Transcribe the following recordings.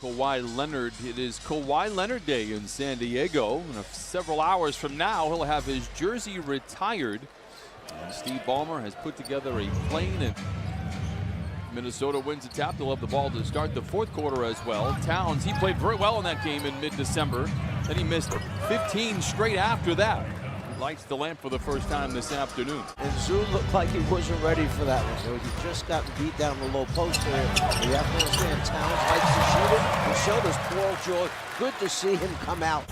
Kawhi Leonard. It is Kawhi Leonard Day in San Diego. In several hours from now, he'll have his jersey retired. And Steve Ballmer has put together a plane, and Minnesota wins the tap. They'll have the ball to start the fourth quarter as well. Towns, he played very well in that game in mid-December. Then he missed 15 straight after that. He lights the lamp for the first time this afternoon. And Zoo looked like he wasn't ready for that one. So he just got beat down the low post there. You have to understand, Towns likes to shoot it. And so does Paul George. Good to see him come out.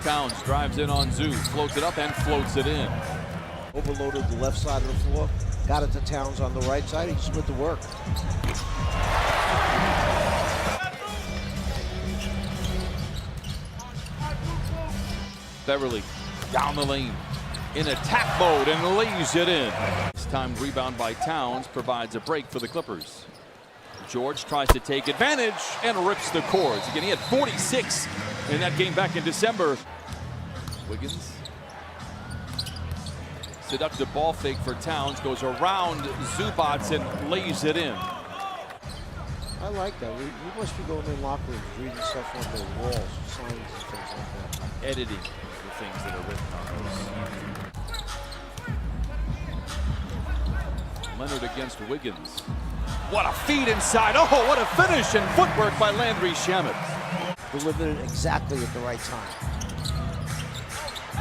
Towns drives in on Zoo, floats it up and floats it in. Overloaded the left side of the floor. Got it to Towns on the right side. He just went to work. Beverly down the lane in attack mode and lays it in. This time rebound by Towns provides a break for the Clippers. George tries to take advantage and rips the cords. Again, he had 46 in that game back in December. Wiggins. Seductive ball fake for Towns, goes around Zubats and lays it in. I like that. We must be going in locker rooms, reading stuff on the walls, signs and things like that. Editing the things that are written on those. Leonard against Wiggins. What a feed inside. Oh, what a finish and footwork by Landry Shamet. Delivered it exactly at the right time.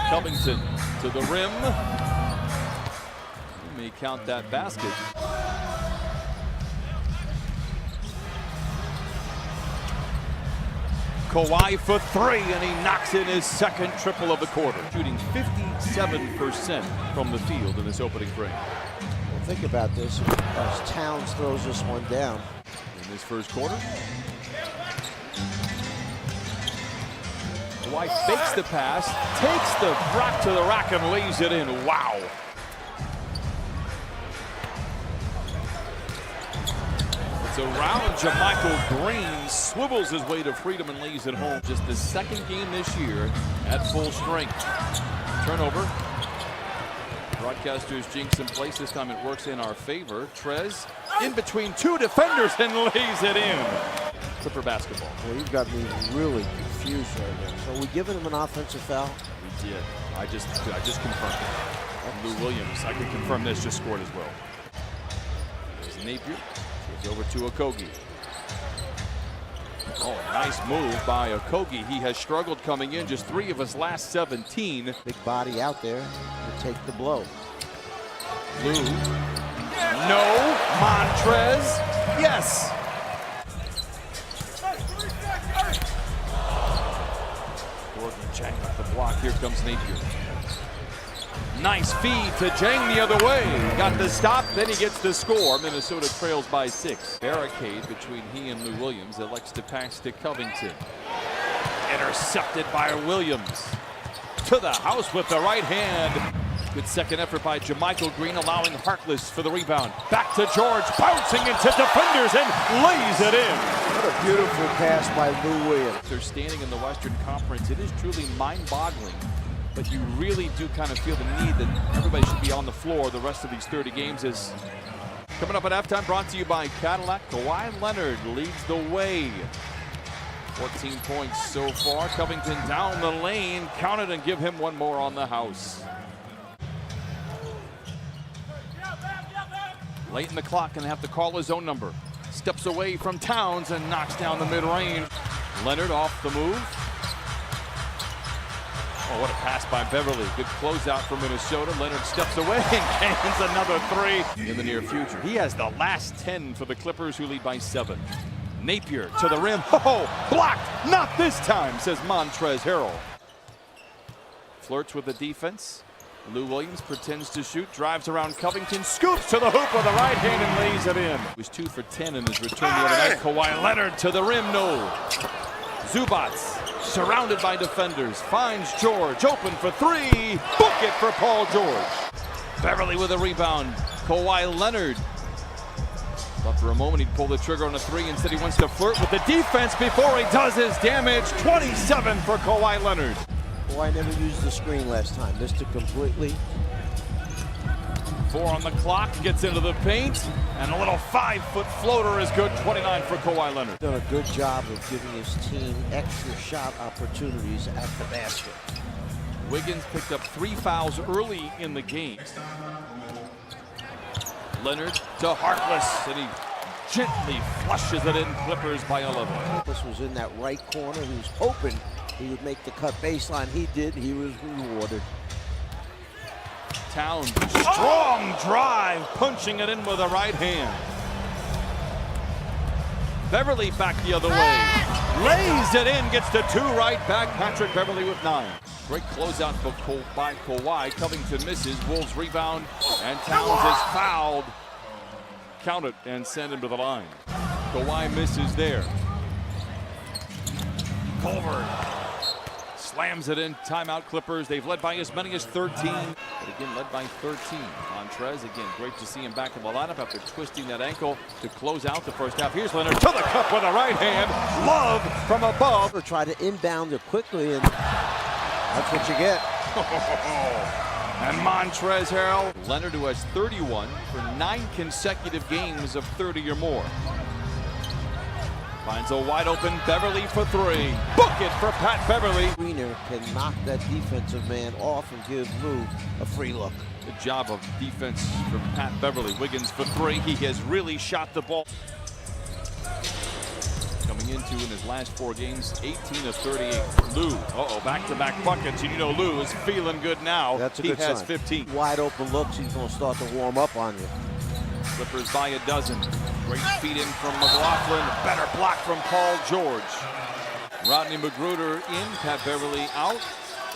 Covington to the rim. You may count that basket. Kawhi for three, and he knocks in his second triple of the quarter. Shooting 57% from the field in this opening frame. Well, think about this as Towns throws this one down. In this first quarter. Kawhi fakes the pass, takes the rock to the rack and lays it in. Wow. It's around JaMychal Green, swivels his way to freedom and lays it home. Just the second game this year at full strength. Turnover. Broadcasters jinx in place. This time it works in our favor. Trez in between two defenders and lays it in. Clipper basketball. Well, you've got me really confused right now. So are we giving him an offensive foul? We did. I just confirmed it. Lou Williams, I can confirm this, just scored as well. There's Napier. Goes over to Okogie. Oh, nice move by Okogie. He has struggled coming in, just 3 of his last 17. Big body out there to take the blow. Lou. No. Montrez. Yes. Gordon Chang up the block. Here comes Napier. Nice feed to Jang the other way. Got the stop, then he gets the score. Minnesota trails by 6. Barricade between he and Lou Williams. Elects to pass to Covington. Intercepted by Williams. To the house with the right hand. Good second effort by JaMychal Green, allowing Harkless for the rebound. Back to George, bouncing into defenders and lays it in. What a beautiful pass by Lou Williams. They're standing in the Western Conference. It is truly mind-boggling. But you really do kind of feel the need that everybody should be on the floor the rest of these 30 games. Is coming up at halftime, brought to you by Cadillac. Kawhi Leonard leads the way. 14 points so far. Covington down the lane. Count it and give him one more on the house. Late in the clock, and have to call his own number. Steps away from Towns and knocks down the mid-range. Leonard off the move. Oh, what a pass by Beverly. Good closeout for Minnesota. Leonard steps away and gains another 3 in the near future. He has the last 10 for the Clippers, who lead by 7. Napier to the rim. Oh, blocked. Not this time, says Montrezl Harrell. Flirts with the defense. Lou Williams pretends to shoot, drives around Covington, scoops to the hoop with the right hand and lays it in. He was 2 for 10 in his return the other night. Kawhi Leonard to the rim, no. Zubats, surrounded by defenders, finds George, open for 3. Book it for Paul George. Beverly with a rebound. Kawhi Leonard. Thought for a moment he'd pull the trigger on a 3. Instead he wants to flirt with the defense before he does his damage. 27 for Kawhi Leonard. Kawhi never used the screen last time. Missed it completely. 4 on the clock, gets into the paint, and a little 5-foot floater is good. 29 for Kawhi Leonard. Done a good job of giving his team extra shot opportunities at the basket. Wiggins picked up 3 fouls early in the game. Leonard to Harkless, and he gently flushes it in. Clippers by 11. This was in that right corner. He was hoping he would make the cut baseline. He did. He was rewarded. Towns, strong drive, punching it in with the right hand. Beverly back the other way. Lays it in, gets to 2 right back. Patrick Beverly with 9. Great closeout by Kawhi. Covington misses. Wolves rebound, and Towns is fouled. Count it and send him to the line. Kawhi misses there. Culver slams it in. Timeout Clippers. They've led by as many as 13. But again, led by 13. Montrez, again, great to see him back in the lineup after twisting that ankle to close out the first half. Here's Leonard to the cup with a right hand. Love from above. Or try to inbound it quickly, and that's what you get. And Montrez Harrell. Leonard, who has 31 for 9 consecutive games of 30 or more. Finds a wide open Beverly for 3. Book it for Pat Beverly. Greener can knock that defensive man off and give Lou a free look. Good job of defense from Pat Beverly. Wiggins for 3. He has really shot the ball. Coming into in his last 4 games, 18 of 38. Lou, back-to-back buckets. And you know Lou is feeling good now. That's a good sign. He has 15. Wide open looks, he's going to start to warm up on you. Clippers by a dozen. Great feed in from McLaughlin. Better block from Paul George. Rodney Magruder in. Pat Beverly out.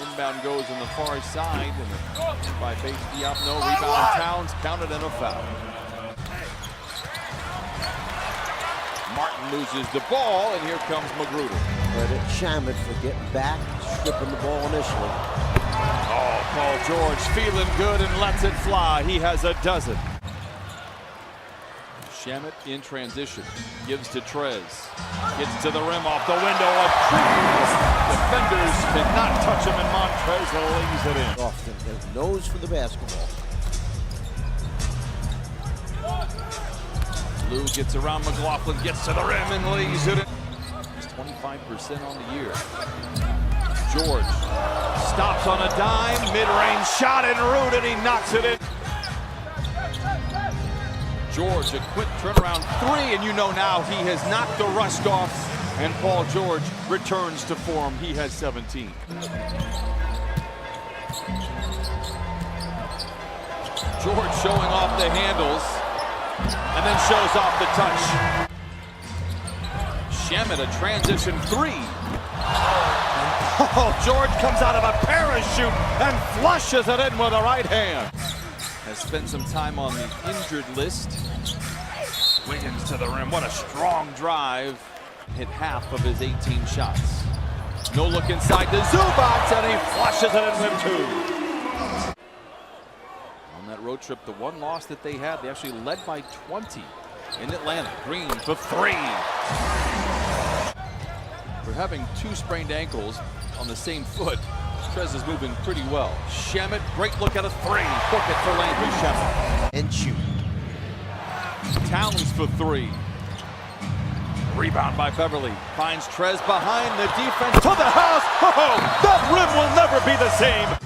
Inbound goes on the far side. And by Bates Diop, no rebound. Towns counted and a foul. Martin loses the ball, and here comes Magruder. Credit Shamet for getting back, stripping the ball initially. Oh, Paul George feeling good and lets it fly. He has a dozen. Shamet in transition, gives to Trez, gets to the rim off the window of trees. Defenders cannot touch him, and Montrez lays it in. Often has nose for the basketball. Lou gets around McLaughlin, gets to the rim and lays it in. He's 25% on the year. George stops on a dime, mid-range shot en route, and he knocks it in. George, a quick turnaround 3, and you know now he has knocked the rust off, and Paul George returns to form. He has 17. George showing off the handles, and then shows off the touch. Shamet, a transition 3. Paul George comes out of a parachute and flushes it in with the right hand. Has spent some time on the injured list. Wiggins to the rim. What a strong drive. Hit half of his 18 shots. No look inside the Zubac, and he flushes it in with 2. On that road trip, the one loss that they had, they actually led by 20 in Atlanta. Green for 3. For having 2 sprained ankles on the same foot, Trez is moving pretty well. Shamet, great look at a 3. Book it for Landry Shamet. And shoot. Towns for 3. Rebound by Beverly. Finds Trez behind the defense to the house. Oh, that rim will never be the same.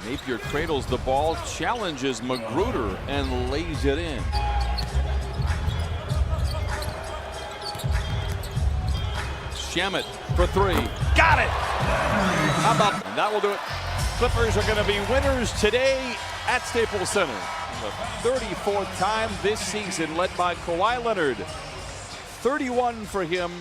Napier cradles the ball, challenges Magruder, and lays it in. Shamet for 3. Got it! How about that? That will do it. Clippers are going to be winners today at Staples Center. The 34th time this season, led by Kawhi Leonard. 31 for him.